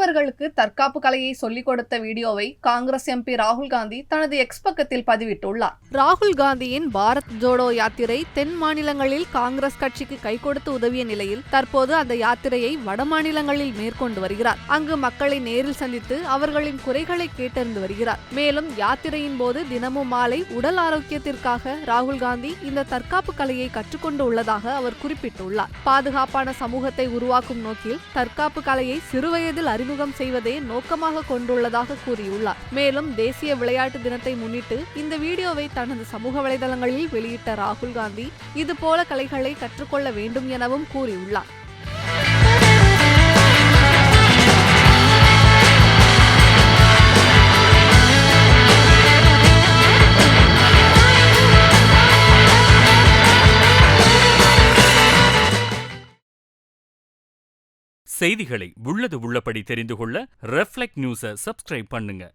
மாணவர்களுக்கு தற்காப்பு கலையை சொல்லிக் கொடுத்த வீடியோவை காங்கிரஸ் எம்பி ராகுல் காந்தி தனது எக்ஸ் பக்கத்தில் பதிவிட்டுள்ளார். ராகுல் காந்தியின் பாரத் ஜோடோ யாத்திரை தென் மாநிலங்களில் காங்கிரஸ் கட்சிக்கு கை கொடுத்து உதவிய நிலையில் தற்போது அந்த யாத்திரையை வட மாநிலங்களில் மேற்கொண்டு வருகிறார். அங்கு மக்களை நேரில் சந்தித்து அவர்களின் குறைகளை கேட்டறிந்து வருகிறார். மேலும் யாத்திரையின் போது தினமும் மாலை உடல் ஆரோக்கியத்திற்காக ராகுல் காந்தி இந்த தற்காப்பு கலையை கற்றுக்கொண்டு உள்ளதாக அவர் குறிப்பிட்டுள்ளார். பாதுகாப்பான சமூகத்தை உருவாக்கும் நோக்கில் தற்காப்பு கலையை சிறுவயதில் அறிமுகம் செய்வதே நோக்கமாக கொண்டுள்ளதாக கூறியுள்ளார். மேலும் தேசிய விளையாட்டு தினத்தை முன்னிட்டு இந்த வீடியோவை தனது சமூக வலைதளங்களில் வெளியிட்ட ராகுல் காந்தி இதுபோல கலைகளை கற்றுக்கொள்ள வேண்டும் எனவும் கூறியுள்ளார். செய்திகளை உள்ளது உள்ளபடி தெரிந்து கொள்ள ரெஃப்ளெக்ட் நியூஸை சப்ஸ்கிரைப் பண்ணுங்க.